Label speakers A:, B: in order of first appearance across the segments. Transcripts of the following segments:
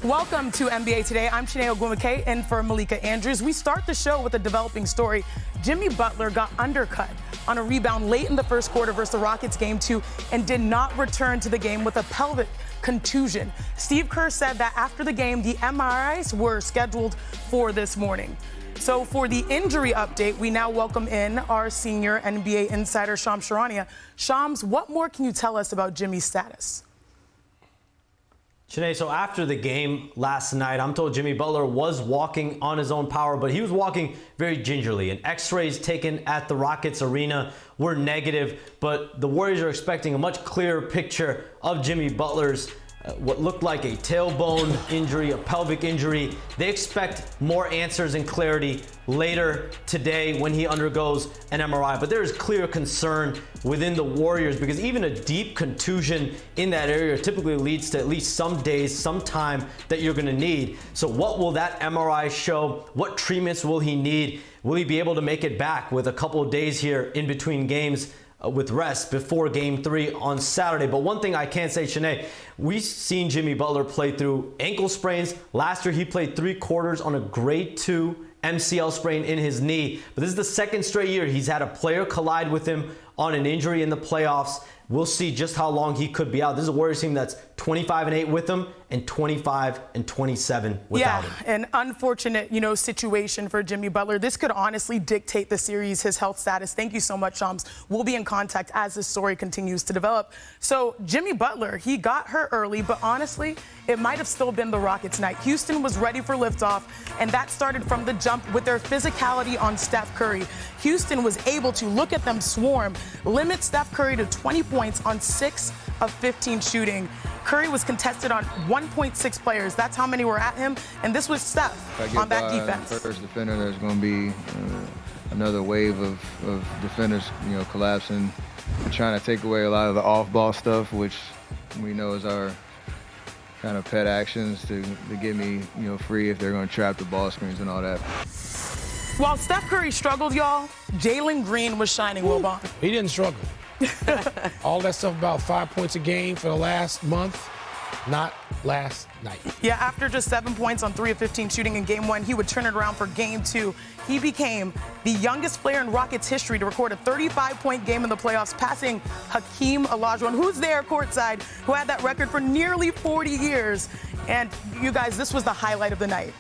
A: Welcome to NBA Today. I'm Charania Ogwumike in for Malika Andrews. We start the show with a developing story. Jimmy Butler got undercut on a rebound late in the first quarter versus the Rockets Game 2 and did not return to the game with a pelvic contusion. Steve Kerr said that after the game, the MRIs were scheduled for this morning. So for the injury update, we now welcome in our senior NBA insider, Shams Charania. Shams, what more can you tell us about Jimmy's status?
B: Shanae, so after the game last night, I'm told Jimmy Butler was walking on his own power, but he was walking very gingerly. And x-rays taken at the Rockets arena were negative, but the Warriors are expecting a much clearer picture of Jimmy Butler's what looked like a tailbone injury, a pelvic injury. They expect more answers and clarity later today when he undergoes an MRI. But there is clear concern within the Warriors because even a deep contusion in that area typically leads to at least some days, some time that you're gonna need. So what will that MRI show? What treatments will he need? Will he be able to make it back with a couple of days here in between games with rest before Game 3 on Saturday? But one thing I can say, Shanae, we've seen Jimmy Butler play through ankle sprains. Last year, he played 3 quarters on a grade 2 MCL sprain in his knee. But this is the second straight year he's had a player collide with him on an injury in the playoffs. We'll see just how long he could be out. This is a Warriors team that's 25-8 with him and 25-27 without him.
A: Yeah, an unfortunate, situation for Jimmy Butler. This could honestly dictate the series, his health status. Thank you so much, Shams. We'll be in contact as this story continues to develop. So Jimmy Butler, he got hurt early, but honestly, it might have still been the Rockets' night. Houston was ready for liftoff, and that started from the jump with their physicality on Steph Curry. Houston was able to look at them swarm, limit Steph Curry to 20 points on 6 of 15 shooting. Curry was contested on 1.6 players. That's how many were at him, and this was Steph on that defense.
C: First defender, there's going to be another wave of defenders, collapsing, trying to take away a lot of the off-ball stuff, which we know is our kind of pet actions to get me, free if they're going to trap the ball screens and all that.
A: While Steph Curry struggled, y'all, Jalen Green was shining, Wilbon.
D: He didn't struggle. All that stuff about 5 points a game for the last month, not last night.
A: Yeah, after just 7 points on 3 of 15 shooting in Game 1, he would turn it around for Game 2. He became the youngest player in Rockets history to record a 35-point game in the playoffs, passing Hakeem Olajuwon, who's there courtside, who had that record for nearly 40 years. And you guys, this was the highlight of the night.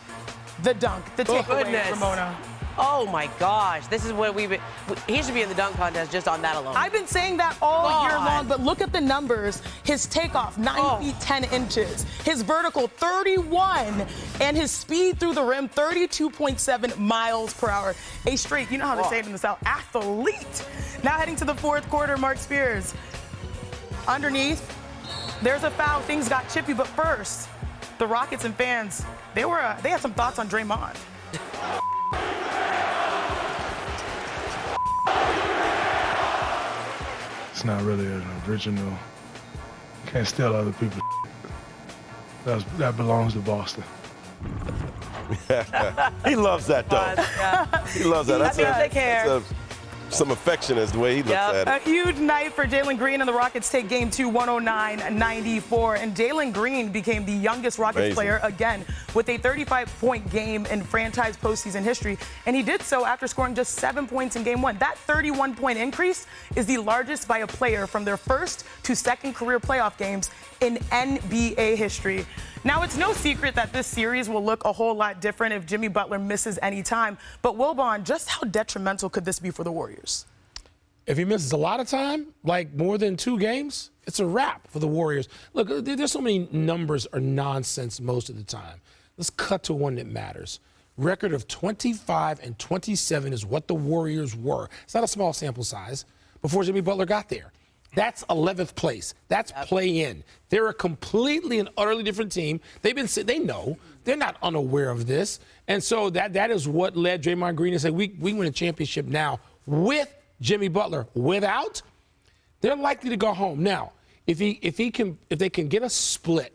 A: The dunk, the takeaway, Ramona.
E: Oh my gosh, this is what he should be in the dunk contest just on that alone.
A: I've been saying that all year long, but look at the numbers. His takeoff, 9 feet 10 inches. His vertical, 31. And his speed through the rim, 32.7 miles per hour. A straight, you know how they say it in the South, athlete. Now heading to the fourth quarter, Mark Spears. Underneath, there's a foul. Things got chippy, but first, the Rockets and fans, they had some thoughts on Draymond.
F: It's not really an original. Can't steal other people's. That belongs to Boston.
G: He loves that, though. He loves that. That's some affection is the way he looks at it.
A: A huge night for Jalen Green, and the Rockets take Game 2, 109-94. And Jalen Green became the youngest Rockets player again with a 35-point game in franchise postseason history. And he did so after scoring just 7 points in Game 1. That 31-point increase is the largest by a player from their first to second career playoff games in NBA history. Now, it's no secret that this series will look a whole lot different if Jimmy Butler misses any time. But Wilbon, just how detrimental could this be for the Warriors?
D: If he misses a lot of time, like more than 2 games, it's a wrap for the Warriors. Look, there's so many numbers are nonsense most of the time. Let's cut to one that matters. Record of 25-27 is what the Warriors were. It's not a small sample size before Jimmy Butler got there. That's 11th place. That's play-in. They're a completely and utterly different team. They know. They're not unaware of this. And so that is what led Draymond Green to say, we win a championship now with Jimmy Butler. Without, they're likely to go home. Now, if they can get a split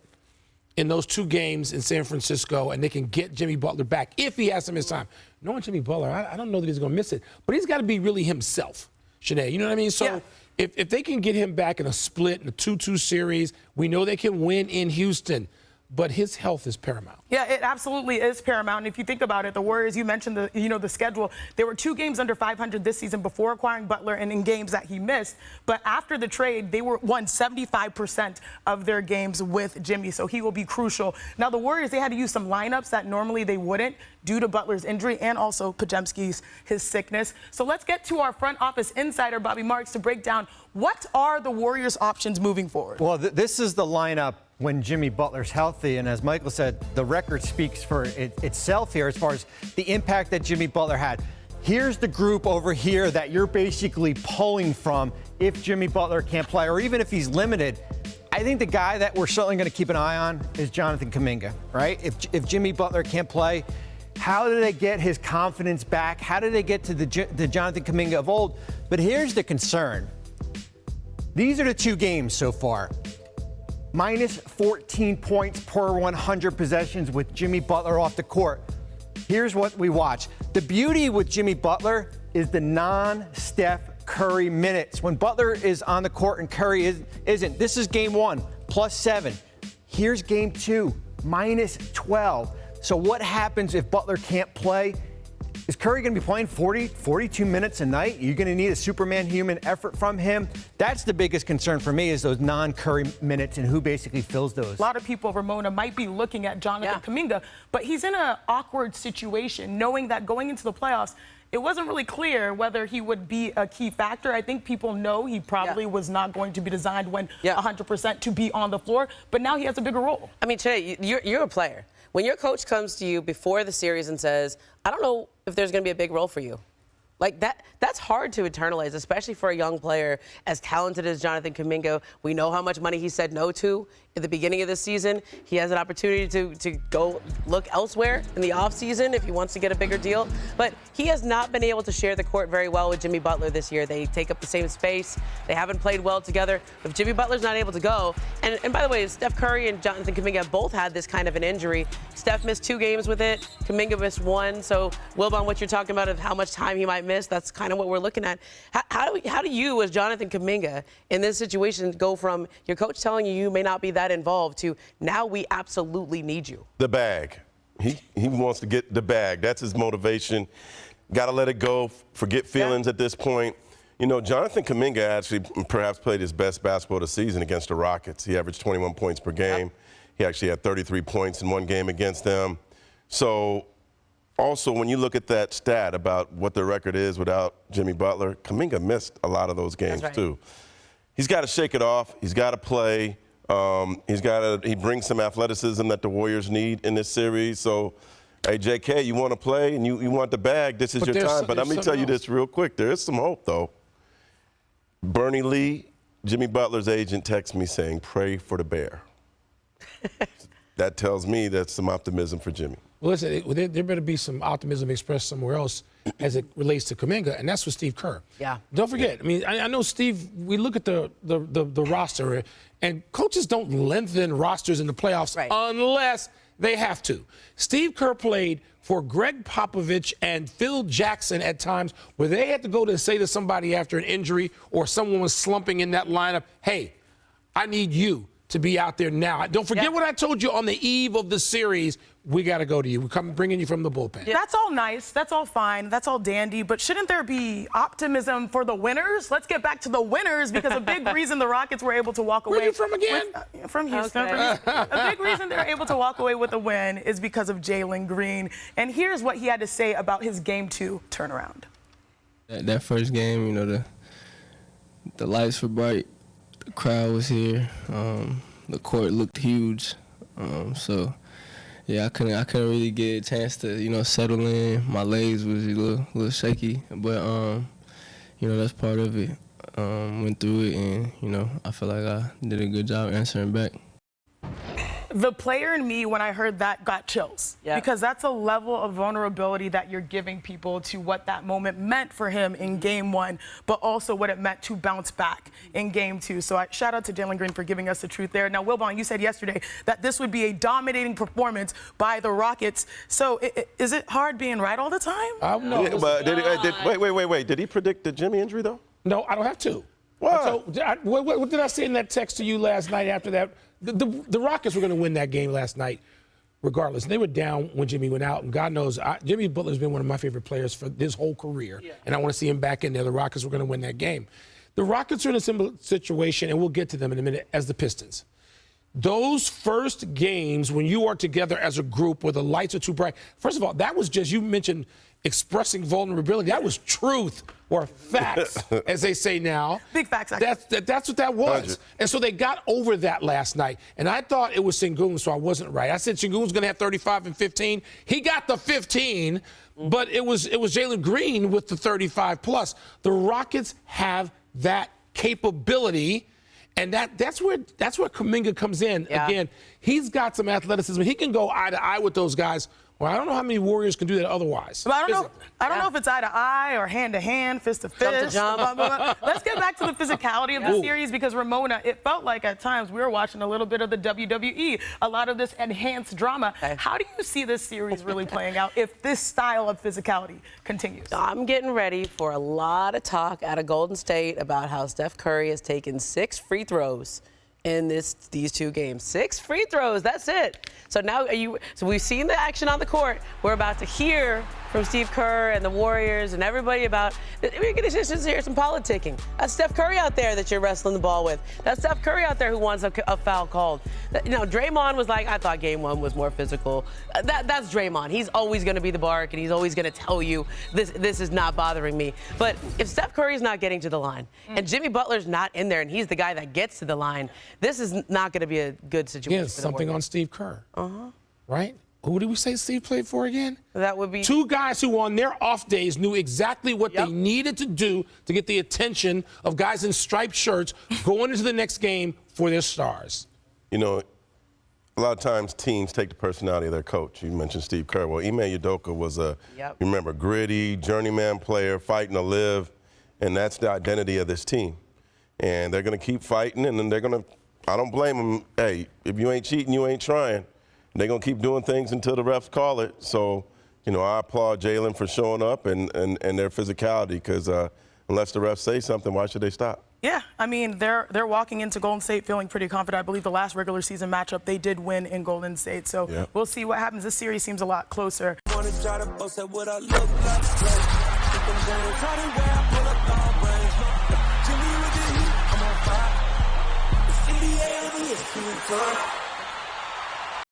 D: in those 2 games in San Francisco and they can get Jimmy Butler back, if he has some of his time. Knowing Jimmy Butler, I don't know that he's going to miss it. But he's got to be really himself, Shanae. You know what I mean? So if they can get him back in a split, in a 2-2 series, we know they can win in Houston. but his health is paramount.
A: Yeah, it absolutely is paramount. And if you think about it, the Warriors, you mentioned the schedule. There were 2 games under 500 this season before acquiring Butler and in games that he missed. But after the trade, they won 75% of their games with Jimmy. So he will be crucial. Now, the Warriors, they had to use some lineups that normally they wouldn't due to Butler's injury and also Podziemski's his sickness. So let's get to our front office insider, Bobby Marks, to break down what are the Warriors' options moving forward.
H: Well, this is the lineup when Jimmy Butler's healthy, and as Michael said, the record speaks for itself here as far as the impact that Jimmy Butler had. Here's the group over here that you're basically pulling from if Jimmy Butler can't play, or even if he's limited. I think the guy that we're certainly going to keep an eye on is Jonathan Kuminga, right? If Jimmy Butler can't play, how do they get his confidence back? How do they get to the Jonathan Kuminga of old? But here's the concern. These are the 2 games so far. Minus 14 points per 100 possessions with Jimmy Butler off the court. Here's what we watch. The beauty with Jimmy Butler is the non-Steph Curry minutes. When Butler is on the court and Curry isn't. This is game 1, +7. Here's game 2, minus 12. So what happens if Butler can't play? Is Curry going to be playing 40, 42 minutes a night? You're going to need a Superman human effort from him. That's the biggest concern for me, is those non-Curry minutes and who basically fills those.
A: A lot of people, Ramona, might be looking at Jonathan Kuminga, but he's in an awkward situation, knowing that going into the playoffs, it wasn't really clear whether he would be a key factor. I think people know he probably was not going to be designed when 100% to be on the floor, but now he has a bigger role.
E: I mean, Che, you're a player. When your coach comes to you before the series and says, I don't know if there's going to be a big role for you, like that's hard to internalize, especially for a young player as talented as Jonathan Kuminga. We know how much money he said no to at the beginning of this season. He has an opportunity to go look elsewhere in the offseason if he wants to get a bigger deal. But he has not been able to share the court very well with Jimmy Butler this year. They take up the same space. They haven't played well together. If Jimmy Butler's not able to go, and by the way, Steph Curry and Jonathan Kuminga both had this kind of an injury. Steph missed 2 games with it. Kuminga missed 1. So, Wilbon, what you're talking about of how much time he might miss, that's kind of what we're looking at. How do you, as Jonathan Kuminga, in this situation, go from your coach telling you may not be that involved to now we absolutely need you?
G: The bag. He wants to get the bag. That's his motivation. Got to let it go. Forget feelings at this point. You know, Jonathan Kuminga actually perhaps played his best basketball this season against the Rockets. He averaged 21 points per game. He actually had 33 points in 1 game against them. So also, when you look at that stat about what the record is without Jimmy Butler, Kuminga missed a lot of those games too. He's got to shake it off. He's got to play. He brings some athleticism that the Warriors need in this series. So, hey, JK, you want to play and you want the bag, this is your time. But let me tell you this real quick. There is some hope, though. Bernie Lee, Jimmy Butler's agent, texts me saying, pray for the bear. That tells me that's some optimism for Jimmy.
D: Well, listen, there better be some optimism expressed somewhere else as it relates to Kuminga, and that's with Steve Kerr.
E: Yeah.
D: Don't forget, I mean, I know, Steve, we look at the roster, and coaches don't lengthen rosters in the playoffs unless they have to. Steve Kerr played for Greg Popovich and Phil Jackson at times where they had to go to say to somebody after an injury or someone was slumping in that lineup, hey, I need you to be out there now. Don't forget what I told you on the eve of the series. We got to go to you. We're bringing you from the bullpen.
A: That's all nice. That's all fine. That's all dandy. But shouldn't there be optimism for the winners? Let's get back to the winners, because a big reason the Rockets were able to walk away.
D: Where are you from again?
A: From Houston.
E: Okay.
A: A big reason they're able to walk away with a win is because of Jalen Green. And here's what he had to say about his Game 2 turnaround.
I: That first game, you know, the lights were bright. The crowd was here. The court looked huge. So, yeah, I couldn't really get a chance to, you know, settle in. My legs was a little shaky, but you know, that's part of it. Went through it, and you know, I feel like I did a good job answering back.
A: The player in me, when I heard that, got chills. Because that's a level of vulnerability that you're giving people to what that moment meant for him in Game 1, but also what it meant to bounce back in Game 2. So shout out to Jalen Green for giving us the truth there. Now, Wilbon, you said yesterday that this would be a dominating performance by the Rockets. So is it hard being right all the time?
D: No.
G: Wait. Did he predict the Jimmy injury, though?
D: No, I don't have to.
G: What?
D: What did I say in that text to you last night after that the Rockets were going to win that game last night regardless. They were down when Jimmy went out, and God knows Jimmy Butler's been one of my favorite players for his whole career, and I want to see him back in there. The Rockets were going to win that game. The Rockets are in a similar situation, and we'll get to them in a minute, as the Pistons. Those first games when you are together as a group where the lights are too bright, first of all, that was just, you mentioned expressing vulnerability. That was truth or facts, as they say now.
A: Big facts.
D: That's what that was.
G: 100.
D: And so they got over that last night. And I thought it was Sengun, so I wasn't right. I said Sengun was going to have 35 and 15. He got the 15, but it was Jalen Green with the 35 plus. The Rockets have that capability. And that's where Kuminga comes in.
E: Yeah.
D: Again, he's got some athleticism. He can go eye to eye with those guys. Well, I don't know how many Warriors can do that otherwise.
A: But I don't know if it's eye to eye or hand to hand, fist to fist.
E: Jump to jump.
A: Let's get back to the physicality of the series, because Ramona, it felt like at times we were watching a little bit of the WWE, a lot of this enhanced drama.
E: Okay.
A: How do you see this series really playing out if this style of physicality continues?
E: I'm getting ready for a lot of talk out of Golden State about how Steph Curry has taken 6 free throws in these 2 games. 6 free throws, that's it. So now so we've seen the action on the court. We're about to hear from Steve Kerr and the Warriors and everybody about, we're going to just hear some politicking. That's Steph Curry out there that you're wrestling the ball with. That's Steph Curry out there who wants a foul called. Draymond was like, I thought game 1 was more physical. That's Draymond. He's always going to be the bark, and he's always going to tell you this is not bothering me. But if Steph Curry's not getting to the line and Jimmy Butler's not in there and he's the guy that gets to the line, this is not going to be a good situation.
D: Yeah, something on Steve Kerr. Right? Who did we say Steve played for again?
E: That would be
D: 2 guys who on their off days knew exactly what they needed to do to get the attention of guys in striped shirts going into the next game for their stars.
G: You know, a lot of times teams take the personality of their coach. You mentioned Steve Kerr. Well, Ime Udoka was remember, gritty, journeyman player, fighting to live, and that's the identity of this team. And they're going to keep fighting, and then they're going to, I don't blame them. Hey, if you ain't cheating, you ain't trying. They're going to keep doing things until the refs call it. So, I applaud Jalen for showing up and their physicality, because unless the refs say something, why should they stop?
A: Yeah, I mean, they're walking into Golden State feeling pretty confident. I believe the last regular season matchup, they did win in Golden State. So we'll see what happens. This series seems a lot closer.
J: NBA